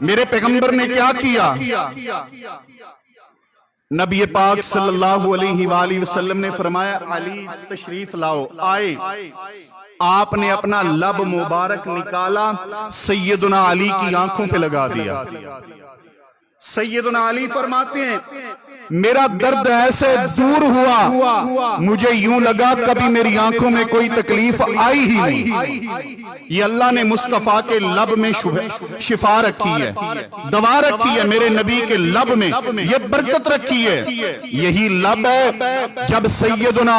میرے پیغمبر نے کیا کیا؟ نبی پاک صلی اللہ علیہ وآلہ وسلم نے فرمایا علی تشریف لاؤ، آئے۔ آپ نے اپنا لب مبارک نکالا، سیدنا علی کی آنکھوں پہ لگا دیا۔ سیدنا علی فرماتے ہیں میرا درد ایسے دور ہوا مجھے یوں لگا کبھی میری آنکھوں میں کوئی تکلیف آئی ہی نہیں۔ یہ اللہ نے مصطفیٰ کے لب میں شفا رکھی ہے، دوا رکھی ہے، میرے نبی کے لب میں یہ برکت رکھی ہے۔ یہی لب ہے جب سیدنا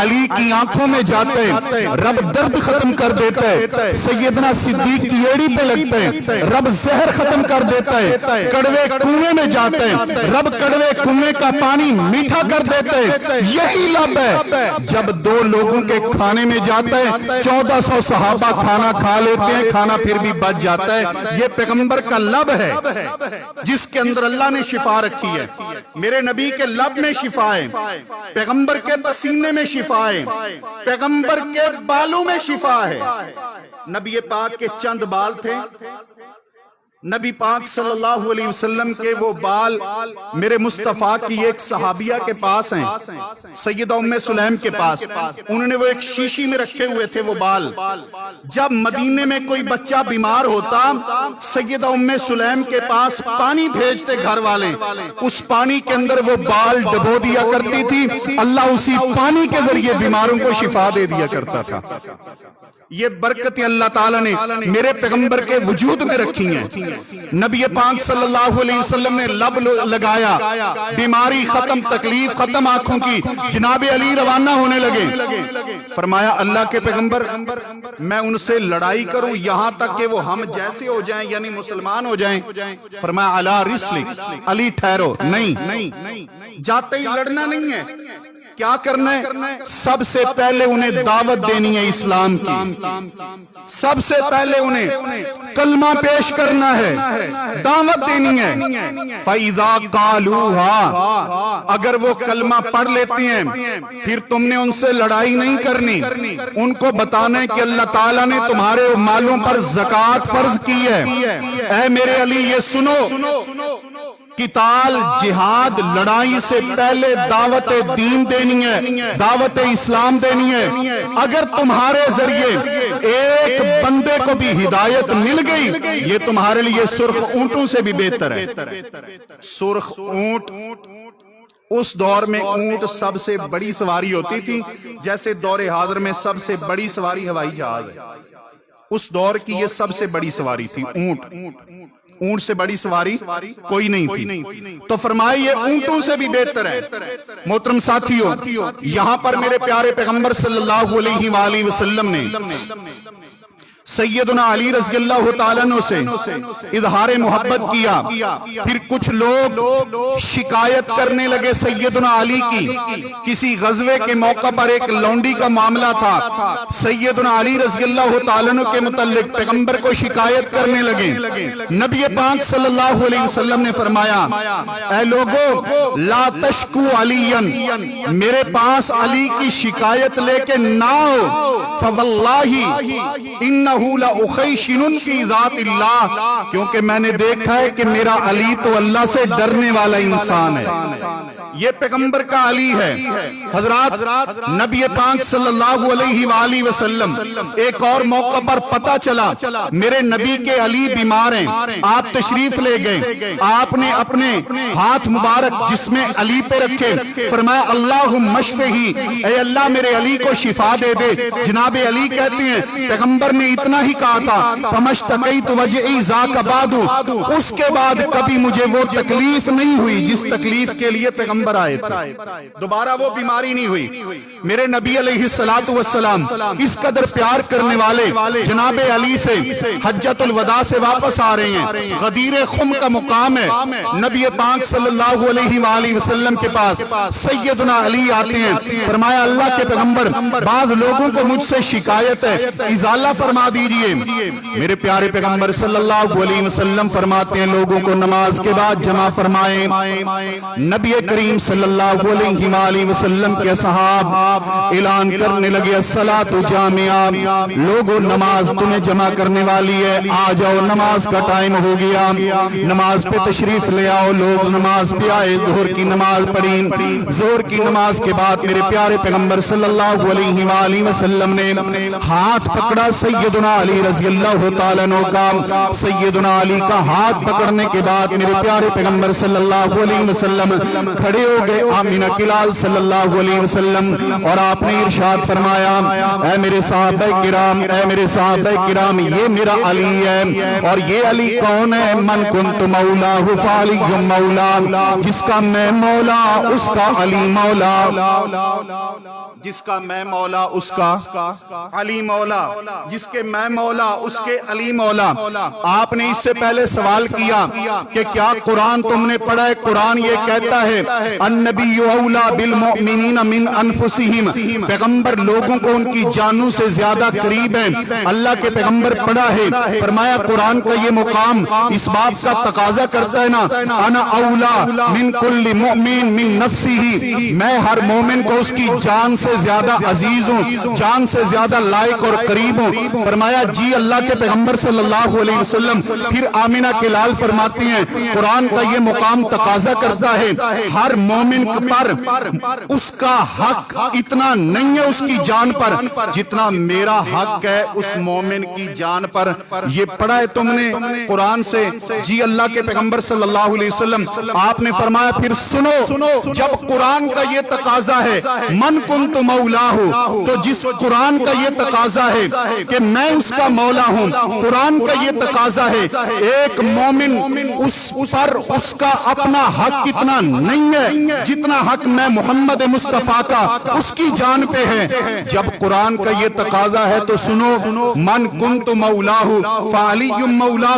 علی کی آنکھوں میں جاتے رب درد ختم کر دیتا ہے، سیدنا صدیق کی ایڑی پہ لگتے ہیں رب زہر ختم کر دیتا ہے، کڑوے کنویں میں جاتے ہیں رب کڑوے کنویں کا پانی میٹھا کر دیتے۔ یہی لب ہے جب دو لوگوں کے کھانے میں جاتا ہے 1400 صحابہ کھانا کھا لیتے ہیں، کھانا پھر بھی بچ جاتا ہے۔ یہ پیغمبر کا لب ہے جس کے اندر اللہ نے شفا رکھی ہے۔ میرے نبی کے لب میں شفا ہے، پیغمبر کے پسینے میں شفا ہے، پیغمبر کے بالوں میں شفا ہے۔ نبی پاک کے چند بال تھے، نبی پاک صلی اللہ علیہ وسلم کے وہ بال میرے مصطفیٰ کی ایک صحابیہ کے پاس ہیں، سیدہ ام سلیم کے پاس، انہوں نے وہ ایک شیشی میں رکھے ہوئے تھے وہ بال۔ جب مدینے میں کوئی بچہ بیمار ہوتا سیدہ ام سلیم کے پاس پانی بھیجتے گھر والے، اس پانی کے اندر وہ بال ڈبو دیا کرتی تھی، اللہ اسی پانی کے ذریعے بیماروں کو شفا دے دیا کرتا تھا۔ یہ برکتیں اللہ تعالیٰ نے میرے پیغمبر کے وجود میں رکھی ہیں۔ نبی پاک صلی اللہ علیہ وسلم نے لب لگایا، بیماری ختم، تکلیف ختم آنکھوں کی، جناب علی روانہ ہونے لگے۔ فرمایا اللہ کے پیغمبر میں ان سے لڑائی کروں یہاں تک کہ وہ ہم جیسے ہو جائیں، یعنی مسلمان ہو جائیں؟ فرمایا علی رسلک، علی ٹھہرو، نہیں، جاتے ہی لڑنا نہیں ہے۔ کیا کرنا ہے؟ سب سے پہلے انہیں دعوت دینی ہے اسلام کی، سب سے پہلے انہیں کلمہ پیش کرنا ہے، دعوت دینی ہے۔ فَإِذَا قَالُوهَا، اگر وہ کلمہ پڑھ لیتی ہیں پھر تم نے ان سے لڑائی نہیں کرنی، ان کو بتانا ہے کہ اللہ تعالیٰ نے تمہارے مالوں پر زکوٰۃ فرض کی ہے۔ اے میرے علی یہ سنو، قتال جہاد لڑائی سے پہلے دعوت دین دینی ہے، دعوت اسلام دینی ہے۔ اگر تمہارے ذریعے ایک بندے کو بھی ہدایت مل گئی یہ تمہارے لیے سرخ اونٹوں سے بھی بہتر ہے۔ سرخ اونٹ، اس دور میں اونٹ سب سے بڑی سواری ہوتی تھی، جیسے دور حاضر میں سب سے بڑی سواری ہوائی جہاز ہے۔ اس دور کی یہ سب سے بڑی سواری تھی اونٹ، اونٹ سے بڑی سواری کوئی نہیں تھی۔ تو فرمائے یہ اونٹوں سے بھی بہتر ہے۔ محترم ساتھیوں، یہاں پر میرے پیارے پیغمبر صلی اللہ علیہ وآلہ وسلم نے سیدنا علی رضی اللہ تعالیٰ عنہ سے اظہار محبت کیا۔ پھر کچھ لوگ شکایت کرنے لگے سیدنا علی کی۔ کسی غزوے کے موقع پر ایک لونڈی کا معاملہ تھا، سیدنا علی رضی اللہ تعالیٰ عنہ کے متعلق پیغمبر کو شکایت کرنے لگے۔ نبی پاک صلی اللہ علیہ وسلم نے فرمایا اے لوگو لا تشکو علی، میرے پاس علی کی شکایت لے کے نہ آؤ، فواللہ انہ لأخیشن فی ذات اللہ، کیونکہ میں نے دیکھا ہے کہ میرا علی تو اللہ سے ڈرنے والا انسان ہے۔ یہ پیغمبر کا علی ہے۔ حضرات نبی پاک صلی اللہ علیہ وآلہ وسلم ایک اور موقع پر پتہ چلا میرے نبی کے علی بیمار ہیں، آپ تشریف لے گئے، آپ نے اپنے ہاتھ مبارک جسم علی پہ رکھے، فرمایا اللہم اشفہی، اے اللہ میرے علی کو شفا دے دے۔ جناب علی کہتے ہیں پیغمبر نے اتنا ہی کہا تھا فمشتقیت وجعی ذاک بعد، اس کے بعد کبھی مجھے وہ تکلیف نہیں ہوئی جس تکلیف کے لیے پیغمبر آئے تھے، دوبارہ وہ بیماری نہیں ہوئی۔ میرے نبی علیہ السلام اس قدر پیار کرنے والے جناب علی سے حجۃ الوداع سے واپس آ رہے ہیں، غدیر خم کا مقام ہے، نبی پاک صلی اللہ علیہ وآلہ وسلم کے پاس سیدنا علی آتے ہیں، فرمایا اللہ کے پیغمبر بعض لوگوں کو مجھ سے شکایت ہے، ازالہ فرما دیجئے۔ میرے پیارے پیغمبر صلی اللہ علیہ وسلم فرماتے ہیں لوگوں کو نماز کے بعد جمع فرمائیں۔ نبی کریم صلی اللہ علیہ وآلہ وسلم کے صحاب اعلان کرنے لگے الصلاۃ جامعہ، لوگوں نماز تمہیں جمع کرنے والی ہے، آ جاؤ نماز کا ٹائم ہو گیا، نماز پہ تشریف لے آؤ۔ لوگ نماز پہ آئے، ظہر کی نماز پڑھی، ظہر کی نماز کے بعد میرے پیارے پیغمبر صلی اللہ علیہ وآلہ وسلم نے ہاتھ پکڑا سیدنا علی رضی اللہ تعالیٰ عنہ کا۔ سیدنا علی کا ہاتھ پکڑنے کے بعد میرے پیارے پیغمبر صلی اللہ علیہ وسلم کھڑے ہو گئے، آمینہ کلال صلی اللہ علیہ وسلم، اور آپ نے ارشاد فرمایا اے میرے صحابہ کرام، اے میرے صحابہ کرام، یہ میرا علی ہے، اور یہ علی کون ہے؟ من کنت مولا فعلی مولا، جس کا میں مولا اس کا علی مولا، جس کا میں مولا اس کا علی مولا، جس کے میں مولا اس کے علی مولا۔ آپ نے اس سے پہلے سوال کیا کہ کیا قرآن تم نے پڑھا ہے؟ قرآن یہ کہتا ہے النبی اولا بالمؤمنین من انفسہم، پیغمبر لوگوں کو ان کی جانوں سے زیادہ قریب ہے۔ اللہ کے پیغمبر پڑھا ہے، فرمایا قرآن کا یہ مقام اس بات کا تقاضا کرتا ہے نا، انا اولا من کل مؤمن من نفسہ، میں ہر مومن کو اس کی جان سے زیادہ عزیز ہوں، جان سے زیادہ لائق اور قریب ہوں۔ فرمایا جی اللہ کے پیغمبر صلی اللہ علیہ وسلم۔ پھر آمینہ کلال فرماتی ہیں قرآن کا یہ مقام تقاضا کرتا ہے ہر مومن پر اس کا حق اتنا نہیں ہے اس کی جان پر جتنا میرا حق ہے اس مومن کی جان پر۔ یہ پڑھا ہے تم نے قرآن سے؟ جی اللہ کے پیغمبر صلی اللہ علیہ وسلم۔ آپ نے فرمایا پھر سنو، جب قرآن کا یہ تقاضا ہے من کنت مولا ہو، تو جس قرآن کا یہ تقاضا ہے کہ میں اس کا مولا ہوں، قرآن کا یہ تقاضا ہے ایک مومن اس پر اس کا اپنا حق اتنا نہیں ہے جتنا حق میں محمد مصطفیٰ کا اس کی جان پہ ہے۔ جب قرآن کا یہ تقاضا ہے تو سنو، من کنت مولا فعلی مولا،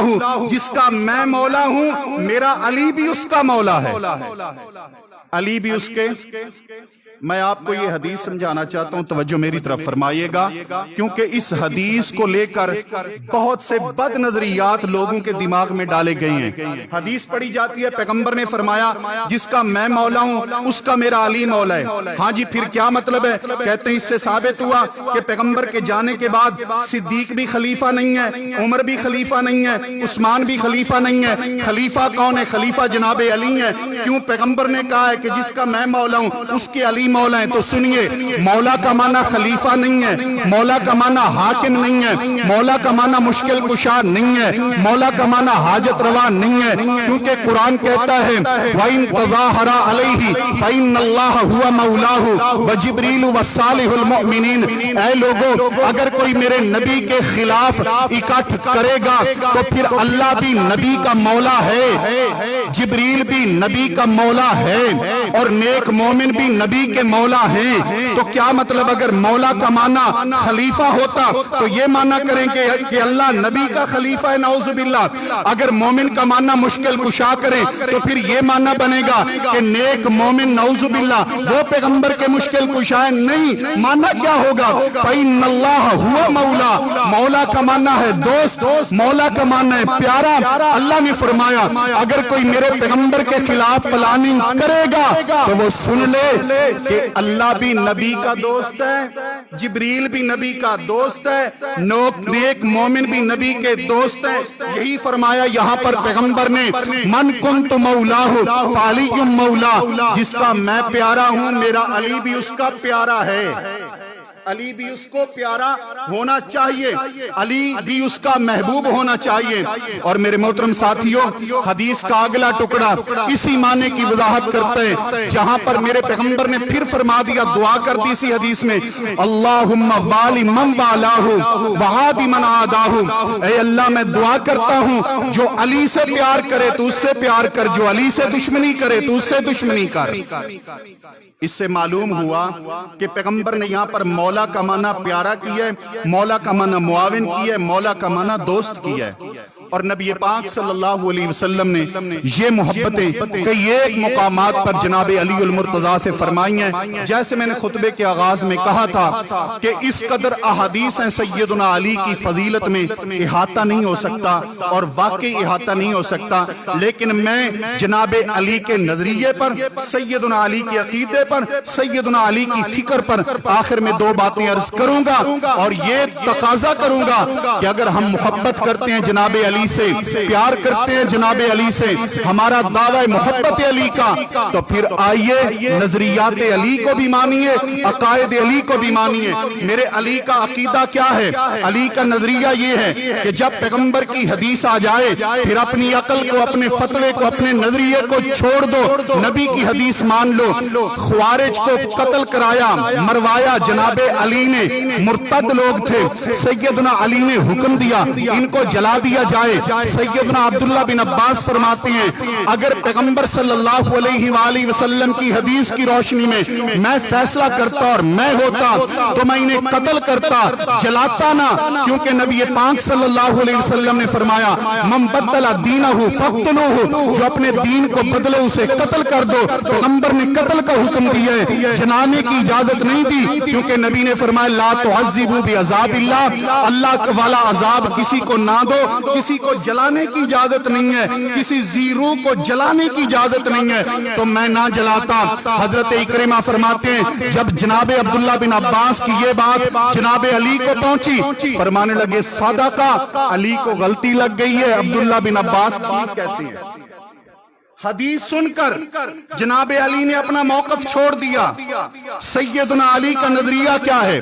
جس کا میں مولا ہوں میرا علی بھی اس کا مولا ہے، علی بھی اس کے۔ میں آپ کو یہ حدیث سمجھانا چاہتا ہوں، توجہ میری طرف فرمائیے گا، کیونکہ اس حدیث کو لے کر بہت سے بد نظریات لوگوں کے دماغ میں ڈالے گئے ہیں۔ حدیث پڑھی جاتی ہے پیغمبر نے فرمایا جس کا میں مولا ہوں اس کا میرا علی مولا ہے۔ ہاں جی پھر کیا مطلب ہے؟ کہتے ہیں اس سے ثابت ہوا کہ پیغمبر کے جانے کے بعد صدیق بھی خلیفہ نہیں ہے، عمر بھی خلیفہ نہیں ہے، عثمان بھی خلیفہ نہیں ہے۔ خلیفہ کون ہے؟ خلیفہ جناب علی ہے۔ کیوں؟ پیغمبر نے کہا ہے کہ جس کا میں مولا ہوں اس کے علی مولا ہیں۔ تو سنیے، مولا کا معنی خلیفہ نہیں ہے، مولا کا معنی حاکم نہیں ہے، مولا کا معنی مشکل کشا نہیں ہے، مولا کا معنی حاجت روا نہیں ہے، کیونکہ قرآن کہتا ہے وَإِن تَظَاهَرَ عَلَيْهِ فَإِنَّ اللَّهَ هُوَ مَوْلَاهُ وَجِبْرِيلُ وَالصَّالِحُ الْمُؤْمِنِينَ۔ اے لوگو، اگر کوئی میرے نبی کے خلاف اکٹھ کرے گا تو پھر اللہ بھی نبی کا مولا ہے، جبریل بھی نبی کا مولا ہے، اور نیک مومن بھی نبی کے مولا ہیں۔ تو کیا مطلب اگر مولا کا معنی خلیفہ ہوتا تو یہ معنی کریں کہ اللہ نبی کا خلیفہ ہے، نعوذ باللہ۔ اگر مومن کا معنی مشکل کشا کریں تو پھر یہ معنی بنے گا کہ نیک مومن نعوذ باللہ وہ پیغمبر کے مشکل کشائیں نہیں۔ معنی کیا ہوگا؟ فَإِنَّ اللَّهَ هُوَ مَوْلَا، مولا کا معنی ہے دوست، مولا کا معنی ہے پیارا۔ اللہ نے فرمایا اگر کوئی میرے پیغمبر کے خلاف پلاننگ کرے گا تو وہ سن لے کہ اللہ بھی نبی کا دوست ہے، جبریل بھی نبی کا دوست ہے، نیک مومن بھی نبی کے دوست ہیں۔ یہی فرمایا یہاں پر پیغمبر نے، من کنت مولاہ فعلی مولا، جس کا میں پیارا ہوں میرا علی بھی اس کا پیارا ہے، علی بھی اس کو پیارا ہونا چاہیے، علی بھی اس کا محبوب ہونا چاہیے۔ اور میرے محترم ساتھیوں، حدیث کا اگلا ٹکڑا اسی معنی کی وضاحت کرتا ہے، جہاں پر میرے پیغمبر نے پھر فرما دیا، دعا کر دی اسی حدیث میں، اللہم والی من والاہ وعادی من عاداہ، اے اللہ میں دعا کرتا ہوں جو علی سے پیار کرے تو اس سے پیار کر، جو علی سے دشمنی کرے تو اس سے دشمنی کر۔ اس سے معلوم ہوا کہ پیغمبر نے یہاں پر مولا کا معنی پیارا کیا ہے، مولا کا معنی معاون کیا ہے، مولا کا معنی دوست کیا ہے۔ اور نبی پاک صلی اللہ علیہ وسلم نے یہ محبتیں کئی ایک مقامات پر جناب علی المرتضیٰ سے فرمائی ہیں۔ جیسے میں نے خطبے کے آغاز میں کہا تھا کہ اس قدر احادیث ہیں سیدنا علی کی فضیلت میں، احاطہ نہیں ہو سکتا، اور واقعی احاطہ نہیں ہو سکتا، لیکن میں جناب علی کے نظریے پر، سیدنا علی کے عقیدے پر، سیدنا علی کی فکر پر آخر میں دو باتیں عرض کروں گا، اور یہ تقاضا کروں گا کہ اگر ہم محبت کرتے ہیں جناب علی سے، پیار کرتے ہیں جناب علی سے، ہمارا دعوی محبت علی کا، تو پھر آئیے نظریات علی کو بھی مانیے، عقائد علی کو بھی مانیے۔ میرے علی کا عقیدہ کیا ہے؟ علی کا نظریہ یہ ہے کہ جب پیغمبر کی حدیث آ جائے پھر اپنی عقل کو، اپنے فتوے کو، اپنے نظریے کو چھوڑ دو، نبی کی حدیث مان لو۔ خوارج کو قتل کرایا، مروایا جناب علی نے، مرتد لوگ تھے، سیدنا علی نے حکم دیا ان کو جلا دیا جائے۔ سیدنا عبداللہ بن عباس فرماتے ہیں اگر پیغمبر صلی اللہ علیہ وآلہ وسلم کی حدیث کی روشنی میں فیصلہ کرتا اور میں ہوتا تو میں انہیں قتل کرتا، جلاتا نہ، کیونکہ نبی پاک صلی اللہ علیہ وسلم نے فرمایا من بدل دینہ فاقتلوہ، جو اپنے دین کو بدلے اسے قتل کر دو۔ پیغمبر نے قتل کا حکم دیا ہے، جلانے کی اجازت نہیں دی، کیونکہ نبی نے فرمایا لا تعذبوا بعذاب اللہ، اللہ والا عذاب کسی کو نہ دو، کسی کو جلانے کی اجازت نہیں ہے، کسی زیرو کو جلانے کی اجازت نہیں ہے، تو میں نہ جلاتا۔ حضرت اکرمہ فرماتے ہیں جب جناب عبداللہ بن عباس کی یہ بات جناب علی کو پہنچی، فرمانے لگے صدقہ، علی کو غلطی لگ گئی ہے، عبداللہ بن عباس ٹھیک کہتے ہیں۔ حدیث سن کر جناب علی نے اپنا موقف چھوڑ دیا۔ سیدنا علی کا نظریہ کیا ہے؟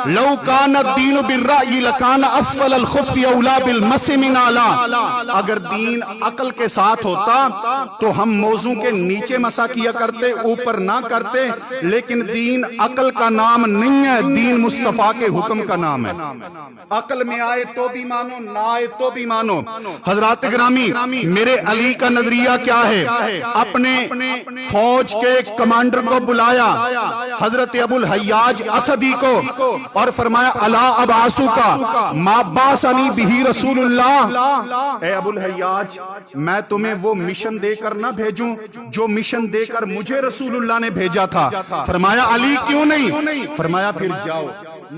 لو کان الدین بالرأی لکان اسفل الخف اولا بالمس من اعلی، اگر دین عقل کے ساتھ ہوتا تو ہم موضوع کے نیچے مسا کیا کرتے، اوپر نہ کرتے، لیکن دین عقل کا نام نہیں ہے، دین مصطفیٰ کے حکم کا نام ہے۔ عقل میں آئے تو بھی مانو، نہ آئے تو بھی مانو۔ حضرات گرامی، میرے علی کا نظریہ کیا ہے؟ اپنے فوج کے کمانڈر کو بلایا، حضرت ابو الحیاج اسدی کو، اور فرمایا الا ابعثک ما بعثنی بہ رسول اللہ، اے ابو الحیاج میں تمہیں وہ مشن دے کر نہ بھیجوں جو مشن دے کر مجھے رسول اللہ نے بھیجا تھا۔ فرمایا علی کیوں نہیں؟ فرمایا پھر جاؤ،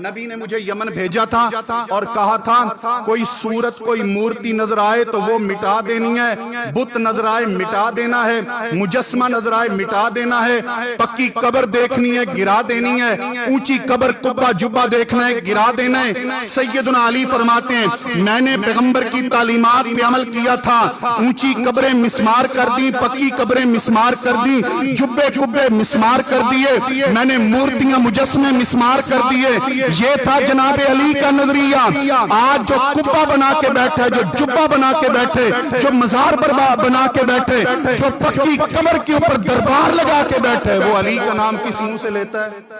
نبی نے مجھے یمن بھیجا تھا اور کہا تھا کوئی صورت، کوئی مورتی نظر آئے تو وہ مٹا دینی ہے، بت نظر آئے مٹا دینا ہے، مجسمہ نظر آئے مٹا دینا ہے، پکی قبر دیکھنی ہے گرا دینی ہے، اونچی قبر قبہ جبہ دیکھنا ہے گرا دینا ہے۔ سیدنا علی فرماتے ہیں میں نے پیغمبر کی تعلیمات پہ عمل کیا تھا، اونچی قبریں مسمار کر دی، پکی قبریں مسمار کر دی، جبے قبے مسمار کر دیے، میں نے مورتیاں مجسمے مسمار کر دیے۔ یہ تھا جناب علی کا نظریہ۔ آج جو قبہ بنا کے بیٹھے، جو جبہ بنا کے بیٹھے، جو مزار بنا کے بیٹھے، جو پکی قبر کے اوپر دربار لگا کے بیٹھے، وہ علی کا نام کس منہ سے لیتا ہے؟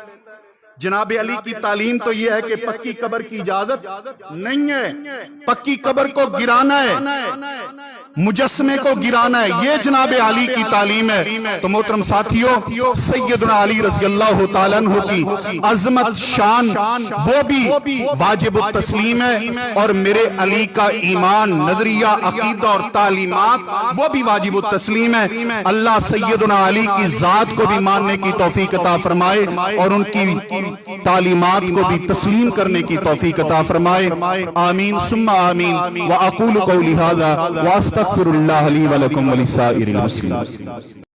جناب علی کی تعلیم تو یہ ہے کہ پکی قبر کی اجازت نہیں ہے، پکی قبر کو گرانا ہے، مجسمے کو گرانا ہے، یہ جناب علی کی تعلیم ہے۔ تو محترم ساتھیوں، سیدنا علی رضی اللہ تعالیٰ عنہ کی عظمت، شان، وہ بھی واجب التسلیم ہے، اور میرے علی کا ایمان، نظریہ، عقیدہ اور تعلیمات وہ بھی واجب التسلیم ہے۔ اللہ سیدنا علی کی ذات کو بھی ماننے کی توفیق عطا فرمائے اور ان کی تعلیمات کو بھی تسلیم کرنے کی توفیق عطا فرمائے۔ آمین ثم آمین۔ وأقول قولی ھذا وأستغفر اللہ لی ولکم ولسائر المسلمین۔